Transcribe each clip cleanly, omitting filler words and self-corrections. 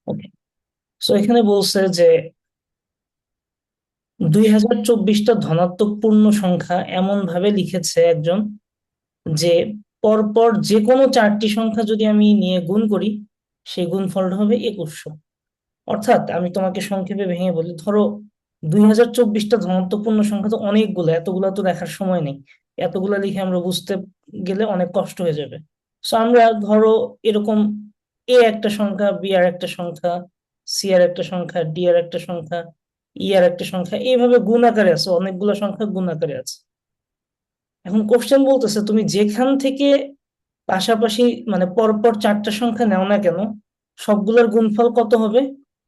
ওকে, so এখানে বলছে যে 2024টা ধনাত্মক পূর্ণ সংখ্যা এমন ভাবে লিখেছে একজন যে পরপর যে কোনো চারটি সংখ্যা যদি আমি নিয়ে গুণ করি সেই গুণফলটা হবে 2100। অর্থাৎ আমি তোমাকে সংক্ষেপে ভেঙে বলি, ধরো 2024টা ধনাত্মক পূর্ণ সংখ্যা তো অনেকগুলো, এতগুলো তো দেখার সময় নেই, এতগুলো লিখে আমরা বুঝতে গেলে অনেক কষ্ট হয়ে যাবে। সো আমরা ধরো এরকম এ একটা সংখ্যা, বি আর একটা সংখ্যা, সি আর একটা সংখ্যা, ডি আর একটা সংখ্যা, ই আর একটা সংখ্যা, এইভাবে গুণ আকারে আছে, অনেকগুলো সংখ্যা গুণ আকারে আছে। এখন কোশ্চেন বলতেছে তুমি যেখান থেকে পাশাপাশি মানে পরপর চারটা সংখ্যা নাও না কেন, সবগুলোর গুণফল কত হবে?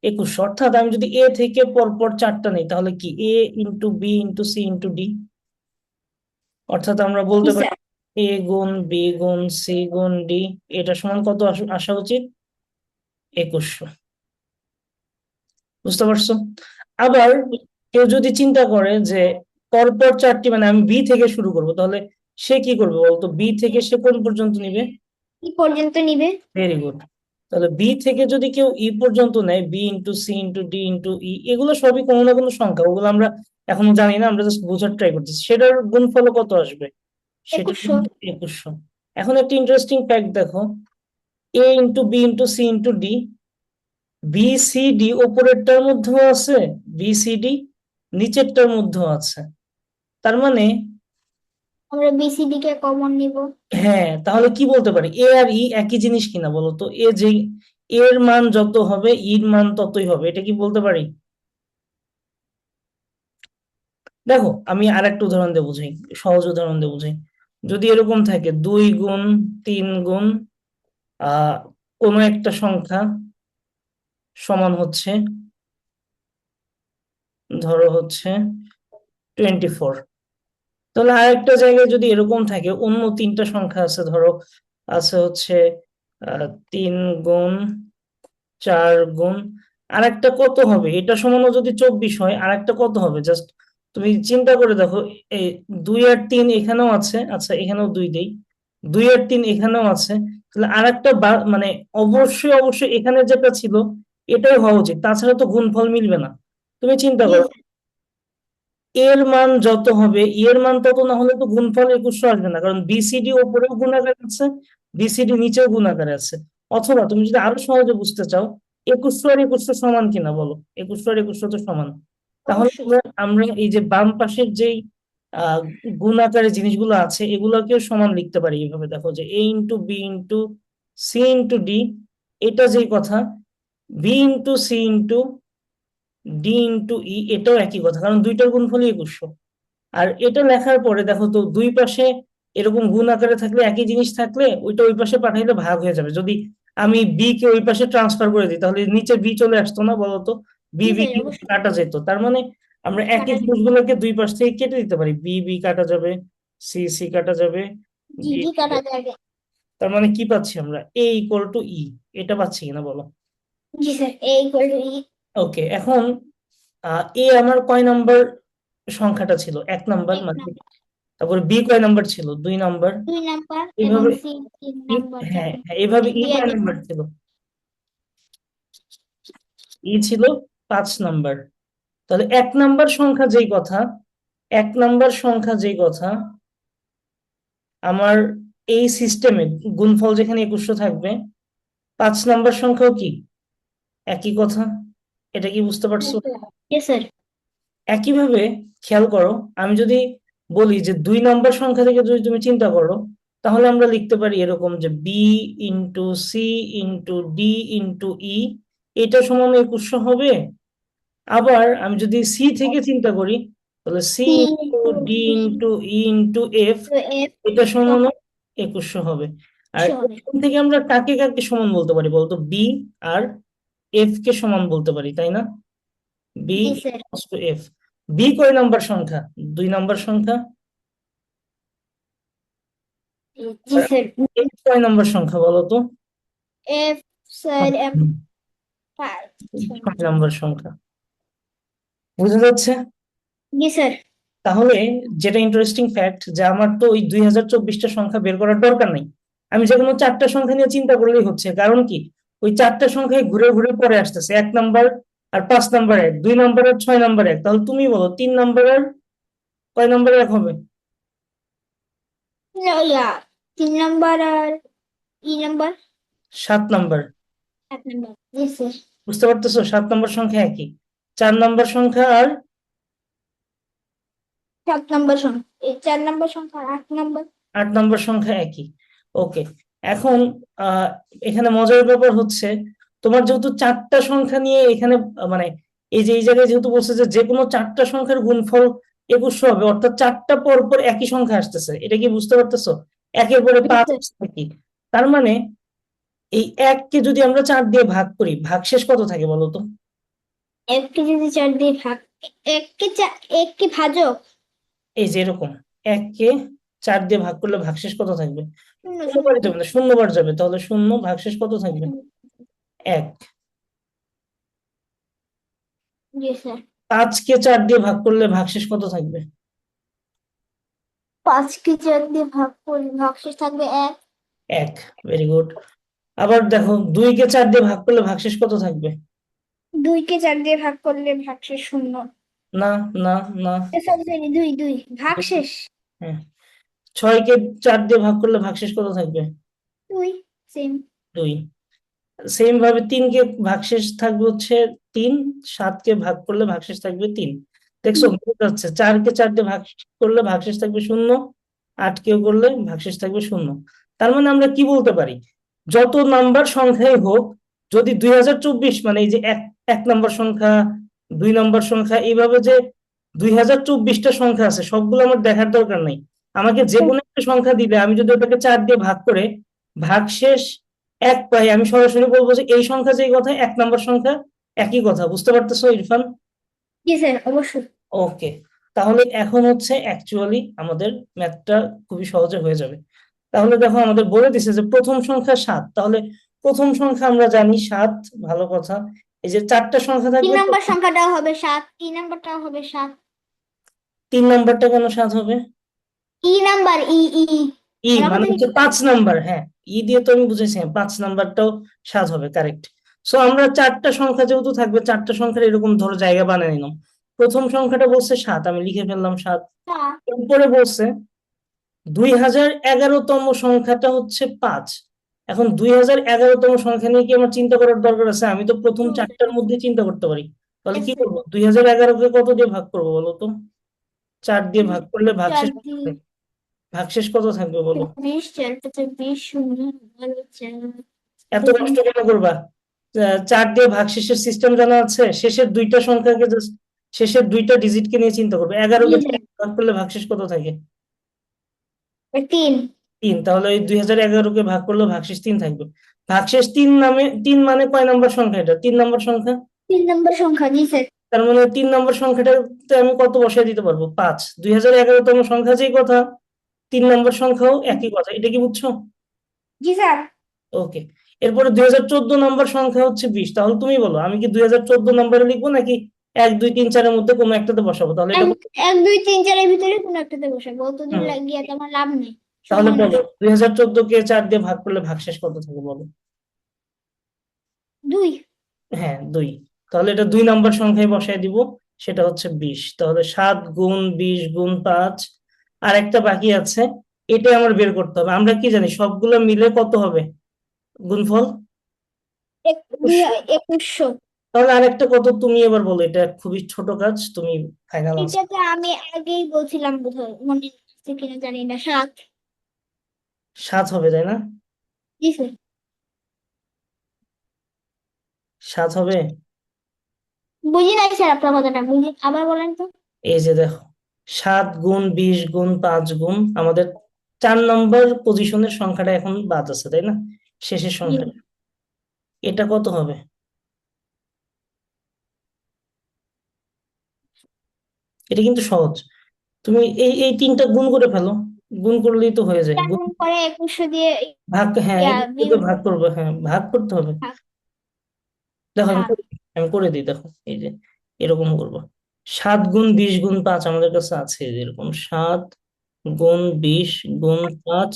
2100। অর্থাৎ আমি যদি এ থেকে পরপর চারটা নেই তাহলে কি A into B into C into D, অর্থাৎ আমরা জি বলতে পারি স্যার। এ গুণ বি গুণ সি গুণ ডি, এটা সমান কত আসা উচিত? 2100। বুঝতে পারছো? আবার কেউ যদি চিন্তা করে যে পরপর চারটি মানে আমি বি থেকে শুরু করব, তাহলে সে কি করবে বলতো? বি থেকে সে কোন পর্যন্ত নিবে? কি পর্যন্ত নিবে? Very good. তাহলে বি থেকে যদি কেউ ই পর্যন্ত নেয়, B into C into D into E, এগুলো সবই কোনো না কোনো সংখ্যা, ওগুলো আমরা এখনো জানি না, আমরা জাস্ট বোঝার ট্রাই করতেছি, সেটার গুণফল কত আসবে? সেটা 2100। কিন্তু 2100। এখন একটা ইন্টারেস্টিং ফ্যাক্ট দেখো, A into B into C into D, B C D ওপরেরটার মধ্যেও আছে, বি সি ডি নিচেরটার মধ্যেও আছে। তার মানে আমরা বিসিডি কে কমন নিব। হ্যাঁ, তাহলে কি বলতে পারি, এ আর ই একই জিনিস কিনা বলো তো? এ যে এর মান যত হবে ইর মান ততই হবে, এটা কি বলতে পারি? দেখো আমি আর একটা উদাহরণ দিয়ে বুঝাই, সহজ উদাহরণ দিয়ে বুঝাই। যদি এরকম থাকে 2 গুণ 3 গুণ আহ কোনো একটা সংখ্যা সমান হচ্ছে, ধরো হচ্ছে 24, তাহলে আরেকটা জায়গায় যদি এরকম থাকে অন্য তিনটা সংখ্যা আছে, ধরো আছে হচ্ছে 3 গুণ 4 গুণ, আর একটা কত হবে এটা সমানও যদি 24 হয়, আর একটা কত হবে জাস্ট তুমি চিন্তা করে দেখো। এই 2 আর 3 এখানেও আছে, আচ্ছা এখানেও 2 দেই, 2 আর 3 এখানেও আছে, তাহলে আর একটা মানে অবশ্যই অবশ্যই এখানে যেটা ছিল এটাই হওয়া উচিত, তাছাড়া তো গুণফল মিলবে না। তুমি চিন্তা জি করো, স্যার। এর মান যত হবে এর মান তত না হলে তো গুণফল 2100 আসবে না, কারণ বিসিডি উপরেও গুণাকার আছে, বিসিডি নিচেও গুণাকারে আছে। অথবা তুমি যদি আরো সহজে বুঝতে চাও, 2100 আর 2100 সমান কিনা বলো, 2100 আর 2100 তো সমান। তাহলে অবশ্যই। আমরা এই যে বাম পাশের যেই আহ গুণ আকারে জিনিসগুলো আছে এগুলোকেও সমান লিখতে পারি এইভাবে, দেখো যে A into B into C into D, এটা যেই কথা, B into C into D into E, এটাও একই কথা, কারণ দুইটার গুণফলই 2100। আর এটা লেখার পরে দেখো তো দুই পাশে এরকম গুণ আকারে থাকলে, একই জিনিস থাকলে ওইটা ওই পাশে পাঠাইলে ভাগ হয়ে যাবে। যদি আমি বি কে ওই পাশে ট্রান্সফার করে দিই তাহলে নিচে বি চলে আসতো না বলতো? বি জি বি স্যার, অবশ্যই। কাটা যেত, তার মানে আমরা একই কাটা যাবে। জিনিসগুলোকে দুই পাশ থেকে কেটে দিতে পারি, বি বি কাটা যাবে, সি সি কাটা যাবে, জি ডি জি, ডি। কাটা যাবে। তার মানে কি পাচ্ছি আমরা? এ ইকুয়াল টু ই, এটা পাচ্ছি কিনা বলো? জি স্যার, এ ইকুয়াল টু ই। ওকে, এখন এ আমার কয় নাম্বার সংখ্যাটা ছিল? 1 নাম্বার এক মানে। নাম্বার। তারপরে বি কয় নাম্বার ছিল? 2 নাম্বার। 2 নাম্বার এবং এইভাবে সি 3 নাম্বার, হ্যাঁ 4 নাম্বার। হ্যাঁ, এভাবে ই দুই আর কয় এক। নাম্বার ছিল? ই ছিল 5 নাম্বার। তাহলে 1 নাম্বার সংখ্যা যেই কথা, 1 নাম্বার সংখ্যা যেই কথা আমার এই সিস্টেমে গুণফল যেখানে 2100 থাকবে, 5 নাম্বার সংখ্যাও কি একই কথা? এটা কি বুঝতে পারছো? জি স্যার। একইভাবে খেয়াল করো, আমি যদি বলি যে 2 নাম্বার সংখ্যা থেকে যদি তুমি চিন্তা করো, তাহলে আমরা লিখতে পারি এরকম যে B into C into D into E, এটা সমান 2100 হবে। আবার আমি যদি সি থেকে চিন্তা করি, তাহলে C C into into D D into E into F, into F এটা সমান সমান 2100 হবে। আর 100 হবে। এখান থেকে আমরা কাকে কাকে সমান বলতে পারি বলতো? বি আর এফ কে সমান বলতে পারি, তাই না? বি জি স্যার। To F. বি কয় নাম্বার সংখ্যা? 2 নাম্বার সংখ্যা। জি আর স্যার। এফ কয় নাম্বার সংখ্যা বলো তো? এফ স্যার, এফ হুম, 5। 6 নাম্বার সংখ্যা। বুঝা যাচ্ছে? জি স্যার। তাহলে যেটা ইন্টারেস্টিং ফ্যাক্ট, যে আমার তো ওই 2024টা সংখ্যা বের করার দরকার নাই, আমি যে কোনো চারটা সংখ্যা নিয়ে চিন্তা করলেই হচ্ছে। কারণ কি? ওই চারটা সংখ্যায় ঘুরে ঘুরে পরে আসতেছে, 1 নাম্বার আর 5 নাম্বার এক, 2 নাম্বার আর 6 নাম্বার এক। তাহলে তুমি বলো 3 নাম্বার আর কয় নাম্বার এক হবে? ইয়া 3 নাম্বার আর নাম্বার 7 নাম্বার। 1 নাম্বার। জি স্যার। বুঝতে পারতেছো? 7 নাম্বার সংখ্যা একই, 4 নাম্বার সংখ্যা আর 7 নাম্বার সংখ্যা, এই 4 নাম্বার সংখ্যা আর 8 নাম্বার। 8 নাম্বার সংখ্যা একই। ওকে। এখন আহ এখানে মজার ব্যাপার হচ্ছে, তোমার যেহেতু চারটা সংখ্যা নিয়ে এখানে মানে এই যে এই জায়গায় যেহেতু বলছে যে যে কোনো চারটা সংখ্যার গুণফল 2100 হবে, অর্থাৎ চারটা পর পর একই সংখ্যা আসতেছে, এটা কি বুঝতে পারতেছো? একের পরে জি 5 স্যার। আসছে কি। তার মানে এই 1 কে যদি আমরা 4 দিয়ে ভাগ করি, ভাগশেষ কত থাকে বলো তো? এককে যদি 4 দিয়ে ভাগ, এককে ভাজক এই যে এরকম 1 কে 4 দিয়ে ভাগ করলে ভাগশেষ কত থাকবে? শূন্য শূন্য। শূন্যবারই যাবে না, শূন্যবার যাবে, তাহলে শূন্য, ভাগশেষ কত থাকবে? 1। জি স্যার। 5 কে 4 দিয়ে ভাগ করলে ভাগশেষ কত থাকবে? 5কে 4 দিয়ে ভাগ করলে ভাগশেষ থাকবে 1। 1। Very good. আবার দেখো 2 কে 4 দিয়ে ভাগ করলে ভাগশেষ কত থাকবে? 2কে 4 দিয়ে ভাগ করলে ভাগশেষ শূন্য। না, না, না। সরি সরি, দুই দুই দুই। ভাগশেষ হ্যাঁ। 6 কে 4 দিয়ে ভাগ করলে ভাগশেষ কত থাকবে? 2। সেম। 2। সেম ভাবে 3 কে ভাগশেষ থাকবে হচ্ছে 3। 7 কে ভাগ করলে ভাগশেষ থাকবে 3। দেখছো মিলে যাচ্ছে। 4 কে 4 দিয়ে ভাগ করলে ভাগশেষ থাকবে 0। 8 কেও করলে ভাগশেষ থাকবে 0। তার মানে আমরা কি বলতে পারি, যত নাম্বার সংখ্যাই হোক, যদি 2024 মানে এই যে এক, 1 নাম্বার সংখ্যা, 2 নাম্বার সংখ্যা, এইভাবে যে 2024টা সংখ্যা আছে, সবগুলো আমার দেখার দরকার নাই। আমাকে যে কোনো একটা সংখ্যা দিলে আমি যদি ওটাকে 4 দিয়ে ভাগ করে ভাগশেষ 1 পাই, আমি সরাসরি বলবো যে এই সংখ্যা যেই কথা, 1 নাম্বার সংখ্যা একই কথা। বুঝতে পারতেছো ইরফান? জি স্যার, অবশ্যই। ওকে। তাহলে এখন হচ্ছে অ্যাকচুয়ালি আমাদের ম্যাথটা খুবই সহজে হয়ে যাবে। তাহলে দেখো আমাদের বলে দিছে যে প্রথম সংখ্যা 7, তাহলে প্রথম সংখ্যা আমরা জানি 7। ভালো কথা। এই যে চারটা সংখ্যা তিন থাকবে, নম্বর সংখ্যাটাও হবে 7, 3 নাম্বারটাও হবে 7। 3 নাম্বারটা কেন 7 হবে? নাম্বার ই ই আমাকে মানে তো হচ্ছে 5 নাম্বার, হ্যাঁ। ই দিয়ে তো আমি বুঝেছি, হ্যাঁ, 5 নাম্বারটাও 7 হবে, কারেক্ট। সো আমরা চারটা সংখ্যা যেহেতু থাকবে, চারটা সংখ্যার এরকম ধরো জায়গা বানিয়ে নিলাম। প্রথম সংখ্যাটা বলছে 7, আমি লিখে ফেললাম 7। হ্যাঁ। এরপরে বলছে 2011তম সংখ্যাটা হচ্ছে 5। এখন 2011তম সংখ্যা নিয়ে কি আমার চিন্তা করার দরকার আছে? আমি তো প্রথম No, sir. চারটার মধ্যে চিন্তা করতে পারি। তাহলে Yes, কি sir. করবো? 2011কে কত দিয়ে ভাগ করবো বলো তো? 4 দিয়ে ভাগ করলে চার ভাগশেষ কত দিন থাকবে? ভাগশেষ কত থাকবে বলো? 20, 4 5 20, শূন্য, ভালো 4 এত কষ্ট কেন করবা? 4 দিয়ে ভাগশেষের সিস্টেম জানা আছে? শেষের দুইটা সংখ্যাকে জাস্ট, শেষের দুইটা ডিজিটকে নিয়ে চিন্তা করবে। 11কে 4 দিয়ে ভাগ করলে ভাগশেষ কত থাকে? 3। 3। তাহলে ওই 2011কে ভাগ করলে ভাগশেষ 3 থাকবে। ভাগশেষ 3 নামে 3 মানে কয় নাম্বার সংখ্যা? এটা 3 নাম্বার সংখ্যা। 3 নম্বর সংখ্যা, জি স্যার। তার মানে 3 নাম্বার সংখ্যাটাতে আমি কত বসায় দিতে পারবো? 5। 2011তম সংখ্যা যেই কথা, 3 নাম্বার সংখ্যাও একই কথা। এটা কি বুঝছো? জি স্যার। ওকে। এরপরে 2014 নাম্বার সংখ্যা হচ্ছে 20। তাহলে তুমি বলো আমি কি 2014 নাম্বারে লিখবো, নাকি 1 2 3 4-এর মধ্যে কোনো একটাতে বসাবো? তাহলে এটা এক 1 2 3 4 এর ভিতরে কোনো একটাতে বসাবো, অতদূর হুম, লাগিয়ে তো আমার লাভ নেই, তাহলে সময় বলো নষ্ট। 2014কে 4 দিয়ে ভাগ করলে ভাগশেষ কত থাকে বলো? 2। হ্যাঁ, 2। তাহলে এটা 2 নাম্বার সংখ্যায় বসায় দিব, সেটা হচ্ছে 20। তাহলে 7 গুণ 20 গুণ 5, আর একটা বাকি আছে, এটা আমার বের করতে হবে। আমরা কি জানি সবগুলো মিলে কত হবে গুণফল? 2100। 2100। তাহলে আরেকটা কত তুমি এবার বলো, এটা খুবই ছোট কাজ, তুমি ফাইনাল এটা আনসার। তো আমি আগেই বলছিলাম, বোধহয় মনে আছে কিনা জানি না, 7। 7 হবে তাই না? জি স্যার। 7 হবে। বুঝি নাই স্যার, আপনার কথাটা বুঝি, আবার বলেন তো। এই যে দেখো, 7 গুণ 20 গুণ 5 গুণ আমাদের 4 নম্বর পজিশনের সংখ্যাটা এখন বাদ আছে তাই না? শেষের জি সংখ্যাটা, এটা কত হবে? এটা কিন্তু সহজ। তুমি এই তিনটা গুণ করে ফেলো, গুণ করলেই তো হয়ে যায়। গুণ, গুণ করে 2100 দিয়ে ভাগ, হ্যাঁ ইয়া এটা বিয়োগ। দিয়ে ভাগ করবো, হ্যাঁ ভাগ করতে হবে। ভাগ। দেখো ভাগ। আমি করে দিই, দেখো এই যে এরকম করবো। 7 গুণ 20 গুণ 5 আমাদের কাছে আছে এই যে এরকম, 7 গুণ 20 গুণ 5।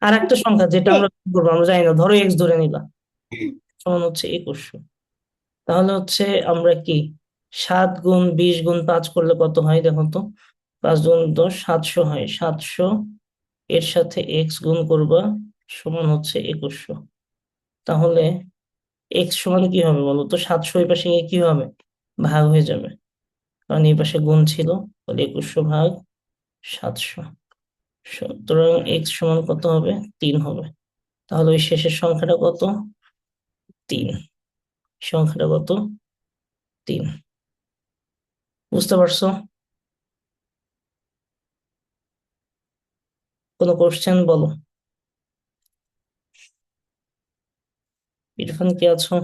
আর একটা সংখ্যা যেটা আমরা গুণ করবো আমরা জানি না, ধরো এক্স ধরে নিলাম। সমান হচ্ছে 2100। তাহলে হচ্ছে আমরা কি 7 গুণ 20 গুণ 5 করলে কত হয় দেখো তো। 5 গুণ 10 700 হয়। 700 এর সাথে এক্স গুণ করবা, সমান হচ্ছে 2100। তাহলে এক্স সমান কি হবে বলো তো? 700 এই পাশে গিয়ে কি হবে? ভাগ হয়ে যাবে, কারণ এই পাশে গুণ ছিল। তাহলে 2100 ভাগ 700। সুতরাং এক্স সমান কত হবে? 3 হবে। তাহলে ওই শেষের সংখ্যাটা কত? 3। সংখ্যাটা কত? 3। বুঝতে পারছো? কোনো কোশ্চেন বলো। ইরফান কি আছো?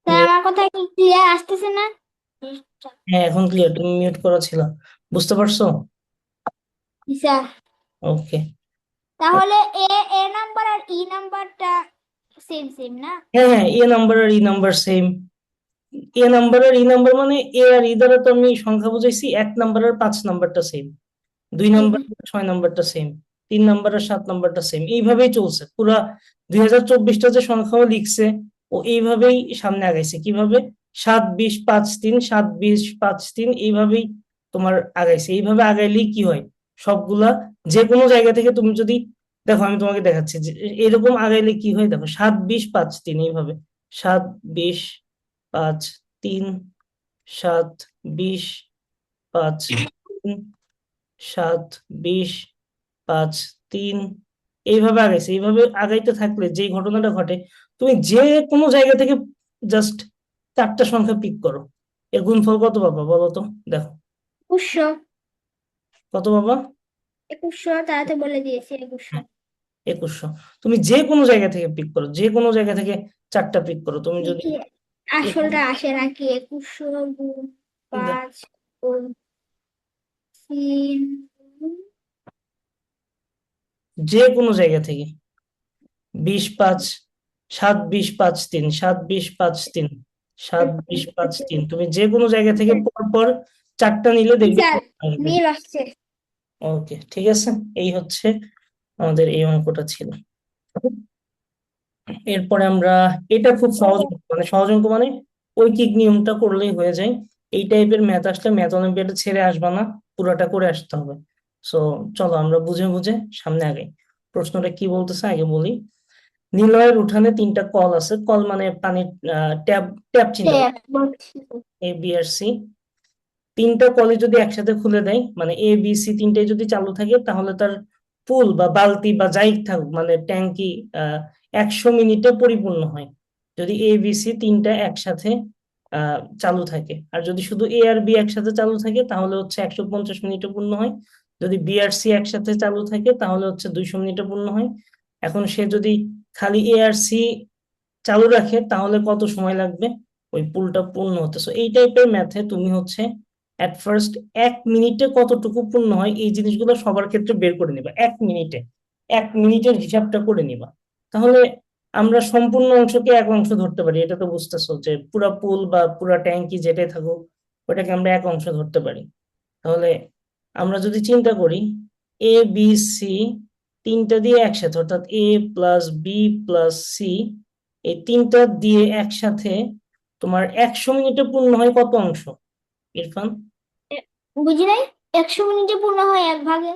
তা তুমি? আমার কথা কি ক্লিয়ার আসতেছে না? হ্যাঁ, এখন ক্লিয়ার। তুমি মিউট করা ছিল। বুঝতে পারছো? স্যার, ওকে। তাহলে এ এ নাম্বার আর ই নাম্বারটা সেম সেম না? হ্যাঁ হ্যাঁ, এ নাম্বার আর ই নাম্বার সেম। এ নাম্বার আর ই নাম্বার মানে এ আর ই দ্বারা তো আমি সংখ্যা বুঝাইছি। 1 নাম্বার আর 5 নাম্বারটা সেম, 2 নাম্বার জি। আর 6 নাম্বারটা সেম, 3 নাম্বার আর 7 নাম্বারটা সেম। এইভাবেই চলছে পুরা 2024টা যে সংখ্যাও লিখছে, ও এইভাবেই সামনে আগাইছে। কিভাবে? 7 20 5 3, 7 20 5 3, এইভাবেই তোমার আগাইছে। এইভাবে আগাইলেই কি হয়, সবগুলা যে কোনো জায়গা থেকে তুমি যদি দেখো, আমি তোমাকে দেখাচ্ছি যে এরকম আগাইলে কি হয়। দেখো 7 20 5 3 এইভাবে। 7 20 5 3, 7 20 5 3, 7 20 5 3, এইভাবে আগাইছে। এইভাবে আগাইতে থাকলে যে ঘটনাটা ঘটে, তুমি যে কোনো জায়গা থেকে জাস্ট 4টা সংখ্যা পিক করো, এর গুণফল কত পাবা বলো তো? দেখো 2100। কত পাবা। 2100 তাড়াতাড়ি বলে দিয়েছে 2100। হ্যাঁ, 2100। তুমি যে কোনো জায়গা থেকে পিক করো, যে কোনো জায়গা থেকে 4টা পিক করো। তুমি যদি দেখি এখানে আসলটা আসে নাকি। 2100 গুণ দে- 5 গুণ 3 যে কোনো জায়গা থেকে 20 5, 7 20 5 3, 7 20 5 3, 7 20 5 3, তুমি যে কোনো জায়গা থেকে পর পর 4টা নিলে দেখবে স্যার, আসবে। মিল আসছে। ওকে, ঠিক আছে। এই হচ্ছে আমাদের এই অঙ্কটা ছিল। এরপরে আমরা, এটা খুব সহজ অঙ্ক, মানে সহজ অঙ্ক মানে ঐকিক নিয়মটা করলেই হয়ে যায়। এই টাইপের ম্যাথ আসলে ম্যাথ অলিম্পিয়াডে ছেড়ে আসবা না, পুরোটা করে আসতে হবে। সো চলো আমরা বুঝে বুঝে সামনে আগাই। প্রশ্নটা কি বলতেছে আগে বলি। নিলয়ের উঠানে 3টা কল আছে। কল মানে পানির ট্যাপ। ট্যাপ চিন্তা করো, ট্যাপ বলছি। A B R C. 3টা কলই যদি একসাথে খুলে দেয়, মানে এ বি সি তিনটাই যদি চালু থাকে, তাহলে তার পুল বা বালতি বা যাই থাকুক, মানে ট্যাঙ্কি 100 মিনিটে পরিপূর্ণ হয়, যদি এ বি সি তিনটা একসাথে চালু থাকে। আর যদি শুধু এ আর বি একসাথে চালু থাকে, তাহলে হচ্ছে 150 মিনিটে পূর্ণ হয়। যদি বি আর সি একসাথে চালু থাকে, তাহলে হচ্ছে 200 মিনিটে পূর্ণ হয়। এখন সে যদি খালি এ আর সি চালু রাখে, তাহলে কত সময় লাগবে ওই পুলটা পূর্ণ হতে? সো এই টাইপের ম্যাথে তুমি হচ্ছে এট ফার্স্ট 1 মিনিটে কতটুকু পূর্ণ হয় এই জিনিসগুলো সবার ক্ষেত্রে বের করে নিবা। 1 মিনিটে 1 মিনিটের হিসাবটা করে নিবা। তাহলে আমরা সম্পূর্ণ অংশকে এক অংশ ধরতে পারি। এটা তো বুঝতেছো যে পুরা পুল বা পুরা ট্যাঙ্কি যেটাই থাকুক, ওটাকে আমরা এক অংশ ধরতে পারি। তাহলে আমরা যদি চিন্তা করি, এ বি সি তিনটা দিয়ে একসাথে, অর্থাৎ এ প্লাস বি প্লাস সি, এই তিনটা দিয়ে একসাথে তোমার 100 মিনিটে পূর্ণ হয় কত অংশ ইরফান? বুঝি নাই। 100 মিনিটে পূর্ণ হয় এক ভাগে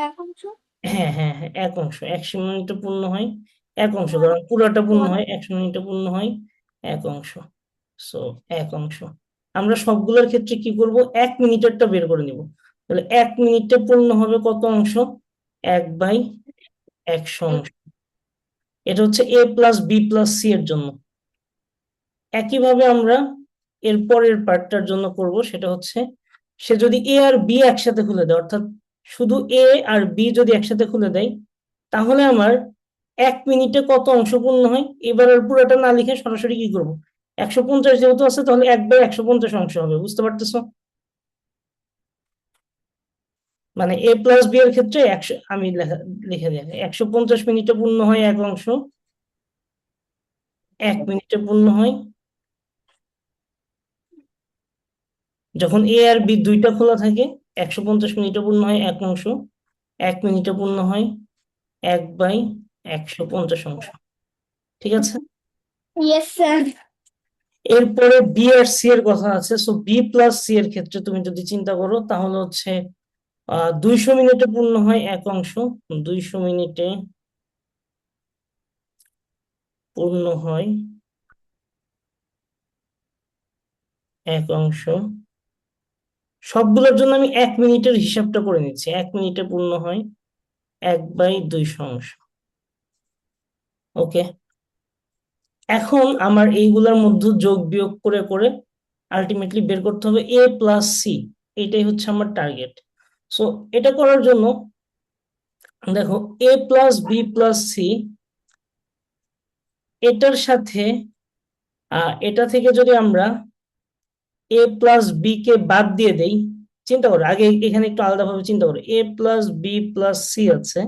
এক অংশ। হ্যাঁ হ্যাঁ হ্যাঁ, এক অংশ। 100 মিনিটে পূর্ণ হয় এক অংশ, কারণ পুরোটা পূর্ণ হয় 100 মিনিটে পূর্ণ হয় এক অংশ। সো এক অংশ। আমরা সবগুলোর ক্ষেত্রে কি করব, 1 মিনিটেরটা বের করে নিব। তাহলে 1 মিনিটে পূর্ণ হবে কত অংশ? 1/100 অংশ। এটা হচ্ছে এ প্লাস বি প্লাস সি এর জন্য। একইভাবে আমরা এর পরের পার্টটার জন্য করব, সেটা হচ্ছে সে যদি এ আর বি একসাথে খুলে দেয়, অর্থাৎ শুধু এ আর বি যদি একসাথে খুলে দেয়, তাহলে আমার 1 মিনিটে কত অংশ পূর্ণ হয়। এবার আর পুরোটা না লিখে সরাসরি কি করব, 150 যেহেতু আছে, তাহলে 1/150 অংশ হবে। বুঝতে পারতেছো? মানে এ প্লাস বি এর ক্ষেত্রে 100, আমি লিখে দিই 150 মিনিটে পূর্ণ হয় এক অংশ, 1 মিনিটে পূর্ণ হয়। যখন এ আর বি দুইটা খোলা থাকে, 150 মিনিটে পূর্ণ হয় এক অংশ, 1 মিনিটে পূর্ণ হয় 1/150 অংশ। ঠিক আছে। Yes sir. এরপরে বি আর সি এর কথা আছে। সো বি প্লাস সি এর ক্ষেত্রে তুমি যদি চিন্তা করো তাহলে হচ্ছে 200 মিনিটে পূর্ণ হয় এক অংশ, 200 মিনিটে পূর্ণ হয় এক অংশ। সবগুলোর জন্য আমি 1 মিনিটের হিসাবটা করে নিচ্ছি। 1 মিনিটে পূর্ণ হয় 1/200 অংশ। ওকে, এখন আমার এইগুলোর মধ্যে যোগ বিয়োগ করে করে আলটিমেটলি বের করতে হবে এ প্লাস সি। এটাই হচ্ছে আমার টার্গেট। সো এটা করার জন্য দেখো, এ প্লাস বি প্লাস সি, এটার সাথে এটা থেকে যদি আমরা এ প্লাস বি কে বাদ দিয়ে দেই, চিন্তা করো আগে এখানে একটু আলাদাভাবে চিন্তা করো। এ প্লাস বি প্লাস সি আছে,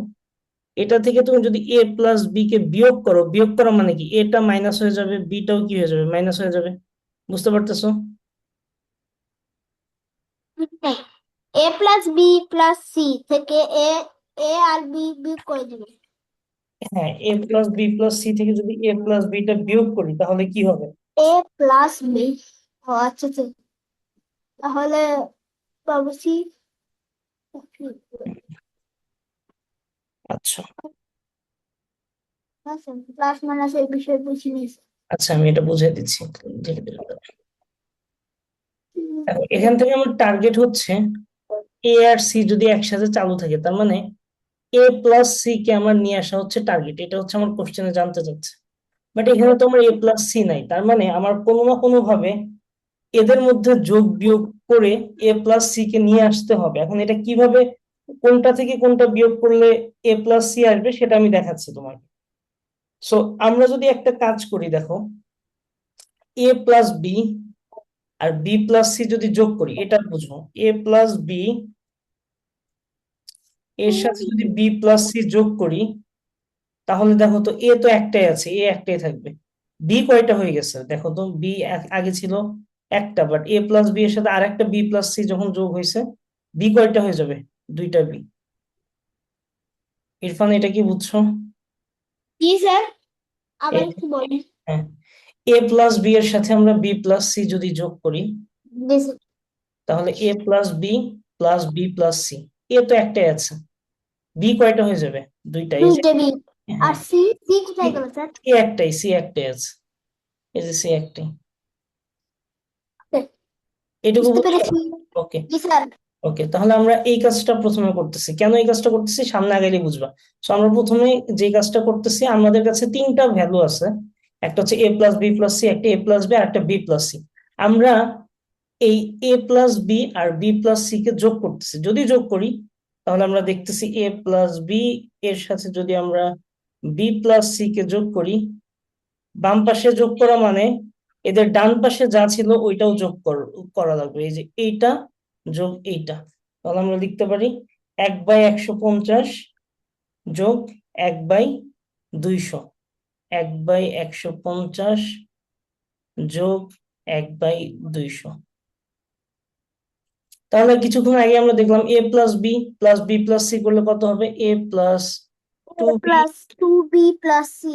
এটা থেকে তুমি যদি এ প্লাস বি কে বিয়োগ করো, বিয়োগ করা মানে কি এটা মাইনাস হয়ে যাবে, বিটাও কি হয়ে যাবে, মাইনাস হয়ে যাবে। বুঝতে পারতেছো? এ প্লাস বি প্লাস সি থেকে এ এ আর বি বিয়োগ করে দিবে। হ্যাঁ, এ প্লাস বি প্লাস সি থেকে যদি এ প্লাস বিটা বিয়োগ করি তাহলে কি হবে? A plus B. ও আচ্ছা আচ্ছা। তাহলে পাবো সি। আচ্ছা প্লাস মাইনাস এই বিষয়ে বুঝি নিয়েছি। আচ্ছা, আমি এটা বুঝিয়ে দিচ্ছি ধীরে ধীরে করে। দেখো, এখান থেকে আমার টার্গেট হচ্ছে এ আর সি যদি একসাথে চালু থাকে, তার মানে এ প্লাস সি কে আমার নিয়ে আসা হচ্ছে টার্গেট। এটা হচ্ছে আমার কোশ্চেনে জানতে চাচ্ছে। বাট এখানে তো আমার এ প্লাস সি নাই, তার মানে আমার কোনো না কোনো ভাবে এদের মধ্যে যোগ বিয়োগ করে এ প্লাস সি কে নিয়ে আসতে হবে। এখন এটা কিভাবে, কোনটা থেকে কোনটা বিয়োগ করলে এ প্লাস সি আসবে সেটা আমি দেখাচ্ছি তোমাকে। সো আমরা যদি একটা কাজ করি, দেখো, এ প্লাস বি আর বি প্লাস সি যদি যোগ করি, এটা বুঝো, এ প্লাস বি এর সাথে যদি বি প্লাস সি যোগ করি, তাহলে দেখো তো এ তো একটাই আছে, এ একটাই থাকবে। বি কয়টা হয়ে গেছে দেখো তো, বি আগে ছিল একটা, বাট এ প্লাস বি এর সাথে আরেকটা বি প্লাস সি যখন যোগ হয়েছে, বি কয়টা হয়ে যাবে? দুইটা বি। ইরফান, এটা কি বুঝছো? জি স্যার, এ, আবার একটু বলুন। হ্যাঁ, এ প্লাস বি এর সাথে আমরা বি প্লাস সি যদি যোগ করি, জি স্যার। তাহলে এ প্লাস বি প্লাস সি, এ তো একটাই আছে, বি কয়টা হয়ে যাবে? দুইটা। এই যে, দুইটা বি। আর হ্যাঁ, সি সি কোথায় গেল স্যার? সি একটাই, সি একটাই আছে, এই যে সি একটাই। এটুকু বুঝতে বুঝছো? পেরেছি। ওকে। জি স্যার। ওকে, তাহলে আমরা এই কাজটা প্রথমে করতেছি। কেন এই কাজটা করতেছি সামনে আগাইলে বুঝবা। তো আমরা প্রথমে যে কাজটা করতেছি, আমাদের কাছে তিনটা ভ্যালু আছে। একটা হচ্ছে এ প্লাস বি প্লাস সি, একটা এ প্লাস বি আর একটা বি প্লাস সি। আমরা এই এ প্লাস বি আর বি প্লাস সি কে যোগ করতেছি। যদি যোগ করি তাহলে আমরা দেখতেছি এ প্লাস বি এর সাথে যদি আমরা বি প্লাস সি কে যোগ করি, বাম পাশে যোগ করা মানে এদের ডান পাশে যা ছিল ওইটাও যোগ করা লাগবে। এই যে এইটা যোগ এইটা, তাহলে আমরা লিখতে পারি 1/150 যোগ 1/200, 1/150 যোগ 1/200। তাহলে কিছুক্ষণ আগে আমরা দেখলাম A plus B plus C করলে কত হবে? A plus two A B. Plus two B plus C.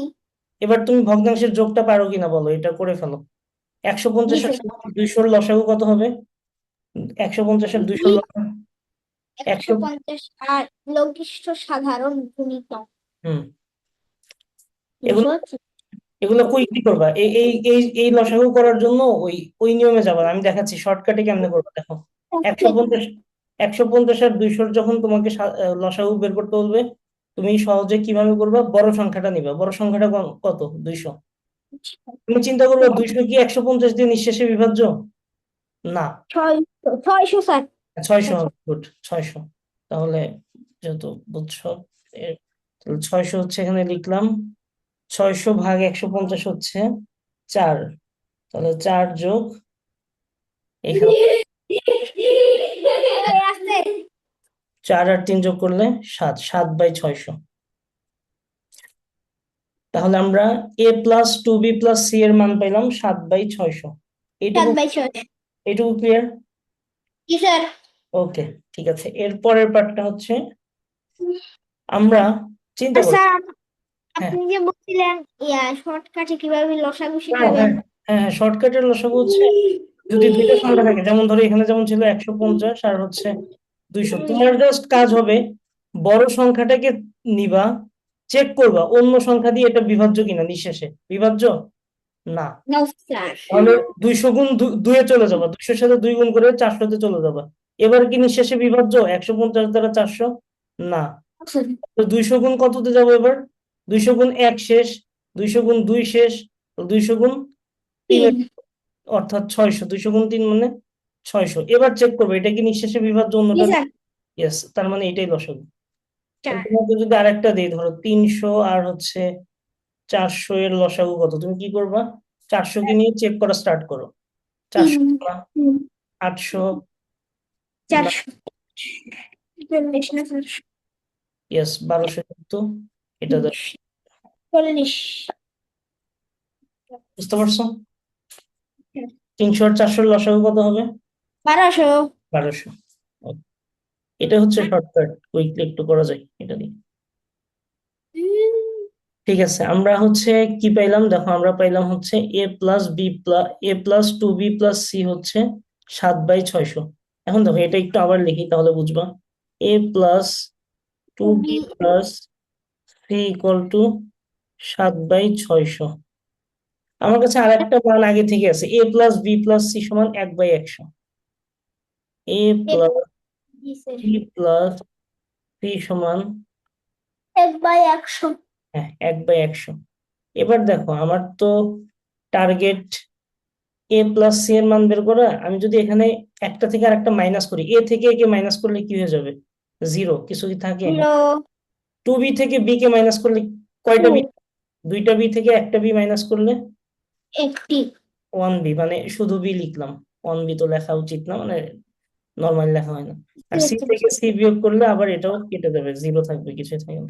এবার তুমি ভগ্নাংশের যোগটা পারো কিনা বলো, এটা করে ফেলো। একশো জি পঞ্চাশ আর স্যার। 200-র লসাগু কত হবে? 150 আর 200-র দুই। লসাগু একশো 100। পঞ্চাশ আর লঘিষ্ঠ সাধারণ গুণিতক হুম। এগুলো 200। এগুলো কই কি করবা? এই এই এই এই লসাগু করার জন্য ওই ওই নিয়মে যাবা না। আমি দেখাচ্ছি শর্টকাটে কেমনে করবা, দেখো। 150, 150 আর 200-র যখন তোমাকে লসাগু বের করতে বলবে, তুমি সহজে কিভাবে করবা? বড় সংখ্যাটা নিবা। বড় সংখ্যাটা কত? 200। তুমি চিন্তা করবে 200 কি 150 দিয়ে নিঃশেষে বিভাজ্য? না। 600 স্যার। 600 হবে, গুড, 600। তাহলে যেহেতু বুঝছো, তাহলে 600 হচ্ছে, এখানে লিখলাম 600 ভাগ 150 হচ্ছে 4। তাহলে 4 যোগ এখানে আছে। 4 আর 3 যোগ করলে 7, 7/600। তাহলে আমরা A plus two B plus C এর মান পাইলাম 7/600। এইটুকু 7/6। এইটুকু ক্লিয়ার? জি স্যার। ওকে, ঠিক আছে। এর পরের পার্টটা হচ্ছে আমরা চিন্তা আর করি, স্যার হ্যাঁ আপনি যে বলছিলেন শর্টকাটে কিভাবে লসাগু হ্যাঁ শিখাবেন। হ্যাঁ হ্যাঁ হ্যাঁ, শর্টকাটের লসাগু হচ্ছে যদি দুইটা সংখ্যা থাকে, যেমন ধরো এখানে যেমন ছিল 150 আর হচ্ছে 200, তোমার জাস্ট কাজ হবে বড় সংখ্যাটাকে নিবা, চেক করবা অন্য সংখ্যা দিয়ে এটা বিভাজ্য কিনা, নিঃশেষে বিভাজ্য না, নো স্যার। তাহলে 200 গুণ 2 এ চলে যাবা, 200-র সাথে 2 গুণ করে 400-তে চলে যাবা। এবার কি নিঃশেষে বিভাজ্য 150 দ্বারা 400? না। তো 200 গুণ কততে যাবো এবার? 200 গুণ 1 শেষ, 200 গুণ 2 শেষ, 200 গুণ 3, 3। অর্থাৎ 600, 200 গুণ 3 মানে 600। এবার চেক করবে এটা কি নিঃশেষে বিভাজ্য জি অন্যটা? স্যার। ইয়েস, তার মানে এটাই লসাগু। 4। তোমাকে যদি আরেকটা দিই, ধরো 300 আর হচ্ছে 400 এর লসাগু কত, তুমি কি করবা? 400 কে নিয়ে চেক করা স্টার্ট করো। 400 3। না, 800 না, 400। 40 না স্যার? ইয়েস 1200, কিন্তু এটা দাও। 40। বুঝতে পারছো? 300 আর 400 লসাগু কত হবে? 1200। 1200। এটা হচ্ছে শর্টকাট, কুইকলি একটু করা যায় এটা দিয়ে। ঠিক আছে, আমরা হচ্ছে কি পাইলাম দেখো, আমরা পাইলাম হচ্ছে a+b+a+2b+c হচ্ছে 7/600। এখন দেখো এটা একটু আবার লিখি তাহলে বুঝবা। a+2b+c equal to 7/600। আমার কাছে আর একটা মান আগে থেকে আছে, a+b+c সমান 1/100। a plus B plus C সমান 1/100। হ্যাঁ 1/100। এবার দেখো আমার তো টার্গেট a+c এর মান বের করা, আমি যদি এখানে একটা থেকে আর একটা মাইনাস করি, এ থেকে এ কে মাইনাস করলে কি হয়ে যাবে? 0, কিছু কি থাকে? হ্যাঁ। 2b থেকে b কে মাইনাস করলে কয়টা বি? 2। দুইটা বি থেকে একটা বি মাইনাস করলে একটি। 1b, মানে শুধু বি লিখলাম, 1b তো লেখা উচিত না, মানে নর্মাল লেখা হয় না। আর সি থেকে সি বিয়োগ করলে আবার এটাও কেটে যাবে, 0 থাকবে, কিছুই থাকবে না।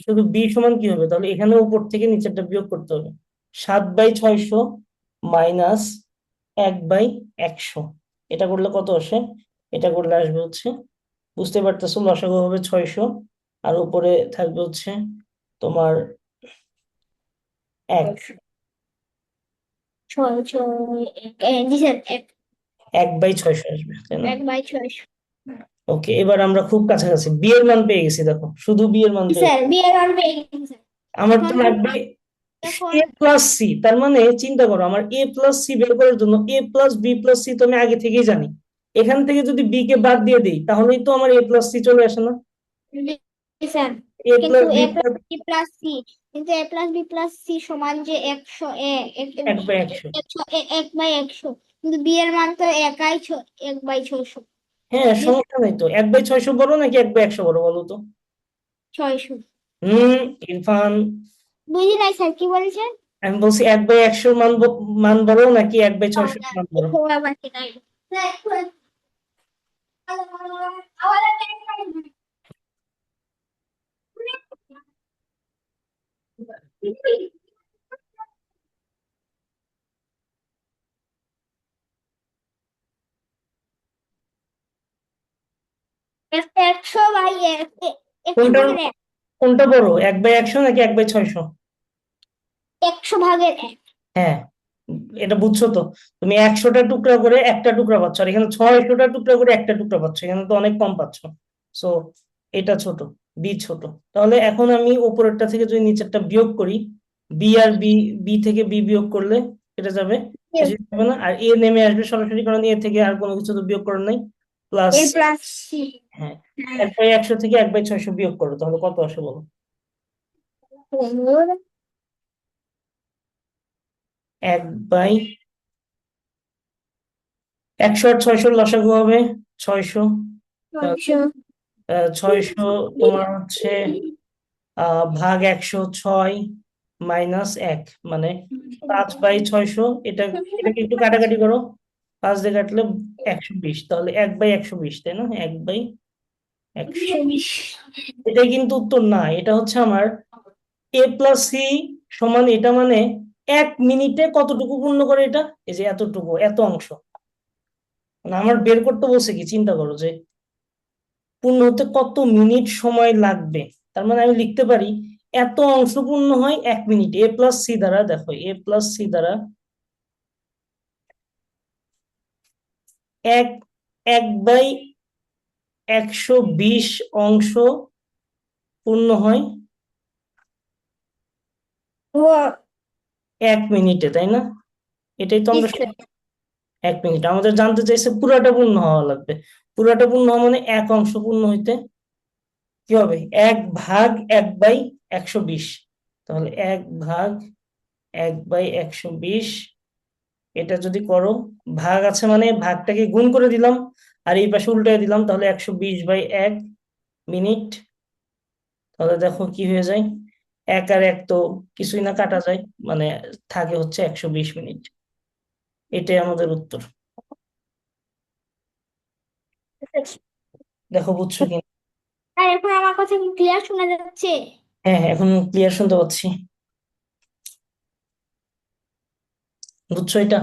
শুধু বি সমান কি হবে তাহলে, এখানে উপর থেকে নিচেরটা বিয়োগ করতে হবে। 7/600 মাইনাস 1/100, এটা করলে কত আসে? এটা করলে আসবে হচ্ছে, বুঝতে পারতেছো, লসাগু হবে 600 আর উপরে থাকবে হচ্ছে তোমার 1, 6 6 জি স্যার। 1/600 আসবে, তাই না? 1/600। ওকে, এবার আমরা খুব কাছাকাছি, বি এর মান পেয়ে গেছি, দেখো শুধু বি এর মান জি পেয়ে স্যার, বিয়ের অন পেয়ে গেছি স্যার। আমার তো এখন লাগবে এখন এ প্লাস সি, তার মানে চিন্তা করো, আমার এ প্লাস সি বের করার জন্য a+b+c তো আমি আগে থেকেই জানি, এখান থেকে যদি বি কে বাদ দিয়ে দিই তাহলেই তো আমার a+c চলে আসে না? জি স্যার, এ কিন্তু plus B A plus plus B plus C, কিন্তু A plus B plus C সমান যে 100 1/100। 1/100, কিন্তু বি এর মান তো একাই 1/600। হ্যাঁ সমস্যা নাই তো, 1/600 বড় নাকি 1/100 বড় বলো তো? 600। ইরফান, বুঝি নাই স্যার, কি বলছেন? আমি বলছি 1/100 মান বড় নাকি 1/600 মান বড়? আবার কি নাই? একশো বাই একশো কোনটা ভাগের এক। কোনটা বড়, 1/100 নাকি 1/600? 100 ভাগের 1। হ্যাঁ, এটা বুঝছো তো, তুমি 100টা টুকরা করে একটা টুকরা পাচ্ছ, আর এখানে 600টা টুকরা করে একটা টুকরা পাচ্ছ, এখানে তো অনেক কম পাচ্ছ। সো এটা ছোট, বি ছোট। তাহলে এখন আমি উপরেরটা থেকে যদি নিচেরটা বিয়োগ করি, বি আর বি, বি থেকে বি বিয়োগ করলে এটা যাবে, কিছু যাবে না, আর এ নেমে আসবে সরাসরি, কারণ এ থেকে আর কোনো কিছু তো বিয়োগ করার নাই। প্লাস, এ প্লাস সি। হ্যাঁ, 1/100 থেকে 1/600 বিয়োগ করো, তাহলে কত আসে বলো? 1/100 আর 600 লসাগু হবে 600। 600 তোমার হচ্ছে ভাগ 106 মাইনাস 1, মানে 5/600। এটাকে একটু কাটাকাটি করো, 5 দিয়ে কাটলে 120, তাহলে 1/120, তাই না? 1/100। 120। এটাই কিন্তু উত্তর না, এটা হচ্ছে আমার a+c সমান, এটা মানে 1 মিনিটে কতটুকু পূর্ণ করে এটা, এই যে এতটুকু, এত অংশ, মানে আমার বের করতে বলছে কি, চিন্তা করো যে পূর্ণ হতে কত মিনিট সময় লাগবে। তার মানে আমি লিখতে পারি এত অংশ পূর্ণ হয় 1 মিনিট। এ প্লাস সি দ্বারা, দেখো এ প্লাস সি দ্বারা এক 1/120 অংশ পূর্ণ হয় ও 1 মিনিটে, তাই না? এটাই তো জি আমরা স্যার। 1 মিনিট আমাদের জানতে চাইছে, পুরাটা পূর্ণ হওয়া লাগবে। পুরাটা পূর্ণ হওয়া মানে এক অংশ পূর্ণ হইতে কি হবে? 1/1/120। তাহলে 1/1/120, এটা যদি করো, ভাগ আছে মানে ভাগটাকে গুণ করে দিলাম, আর এই পাশে উল্টে দিলাম, তাহলে 120/1 মিনিট। তাহলে দেখো কি হয়ে যায়, এক আর এক তো কিছুই না, কাটা যায়, মানে থাকে হচ্ছে 120 মিনিট। এটাই আমাদের উত্তর। দেখো বুঝছো কি? আর এখন আমার কথা কি ক্লিয়ার শোনা যাচ্ছে? হ্যাঁ হ্যাঁ, এখন ক্লিয়ার শুনতে পাচ্ছি। বুঝছো এটা?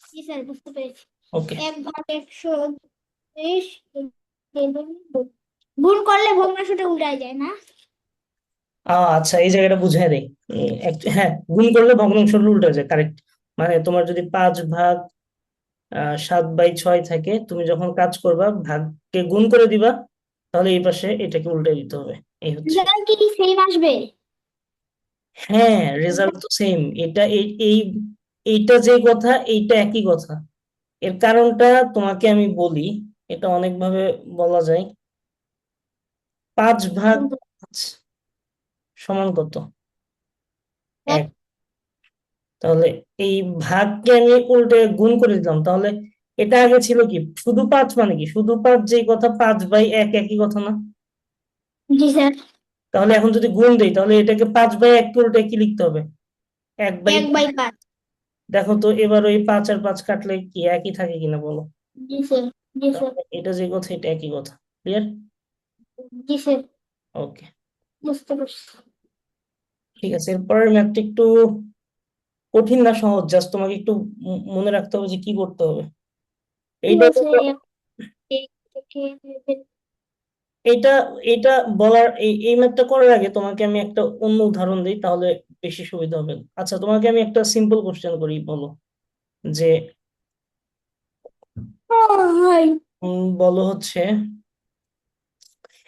জি স্যার, বুঝতে পেরেছি। ওকে। 1/120 গুণ করলে ভগ্নাংশটা উল্টায় যায় না? আচ্ছা, এই জায়গাটা বুঝাই দেই। হ্যাঁ, গুণ করলে ভগ্নাংশ উল্টা যায়, কারেক্ট। মানে তোমার যদি 5/7/6 থাকে, তুমি যখন কাজ করবা ভাগকে গুণ করে দিবা, তাহলে এই পাশে এটাকে উল্টে দিতে হবে। এই হচ্ছে। রেজাল্ট কি সেম আসবে? হ্যাঁ, রেজাল্ট তো সেম। এটা এইটা যে কথা, এইটা একই কথা। এর কারণটা তোমাকে আমি বলি, এটা অনেকভাবে বলা যায়। 5/5 সমান কত? এক। এক। তাহলে এই ভাগকে আমি উল্টে গুণ করে দিলাম, তাহলে এটা আগে ছিল কি শুধু 5, মানে কি শুধু 5, যেই কথা 5/1 একই কথা না? জি স্যার। তাহলে এখন যদি গুণ দেই, তাহলে এটাকে 5/1 কে উল্টে কি লিখতে হবে? এক বাই 1/5। দেখো তো এবার ওই 5 আর 5 কাটলে কি একই থাকে কিনা বলো? জি স্যার। জি স্যার। তাহলে এটা যে কথা, এটা একই কথা। ক্লিয়ার? জি স্যার, ওকে, বুঝতে পারছি। ঠিক আছে। এরপরের ম্যাথটা একটু কঠিন না সহজ, জাস্ট তোমাকে একটু মনে রাখতে হবে যে কি করতে হবে। ঠিক এইটা আছে। এক থেকে এটা এটা বলার, এই ম্যাথটা করার আগে তোমাকে আমি একটা অন্য উদাহরণ দিই, তাহলে বেশি সুবিধা হবে। আচ্ছা, তোমাকে আমি একটা সিম্পল কোশ্চেন করি, বলো যে হয়। বলো হচ্ছে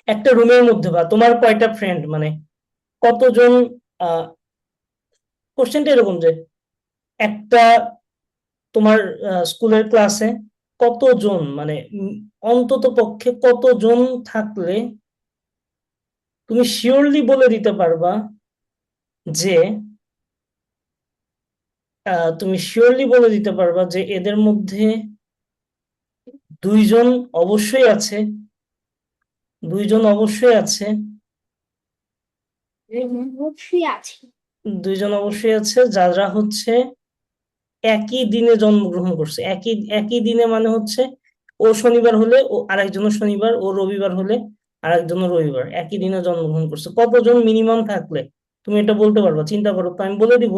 একটা রুমের মধ্যে বা তোমার কয়টা ফ্রেন্ড, মানে কতজন, আহ কোশ্চেনটা এরকম যে একটা তোমার স্কুলের ক্লাসে কতজন, মানে অন্তত পক্ষে কতজন থাকলে তুমি শিওরলি বলে দিতে পারবা যে এদের মধ্যে দুইজন অবশ্যই আছে, দুইজন অবশ্যই আছে, অবশ্যই আছে। দুইজন অবশ্যই আছে যারা হচ্ছে একই দিনে জন্মগ্রহণ করছে। একই একই দিনে মানে হচ্ছে ও শনিবার হলে ও আরেকজনও শনিবার, ও রবিবার হলে আরেকজনও রবিবার, একই দিনে জন্মগ্রহণ করছে। কতজন মিনিমাম থাকলে তুমি এটা বলতে পারবা? চিন্তা করো তো, আমি বলে দিব।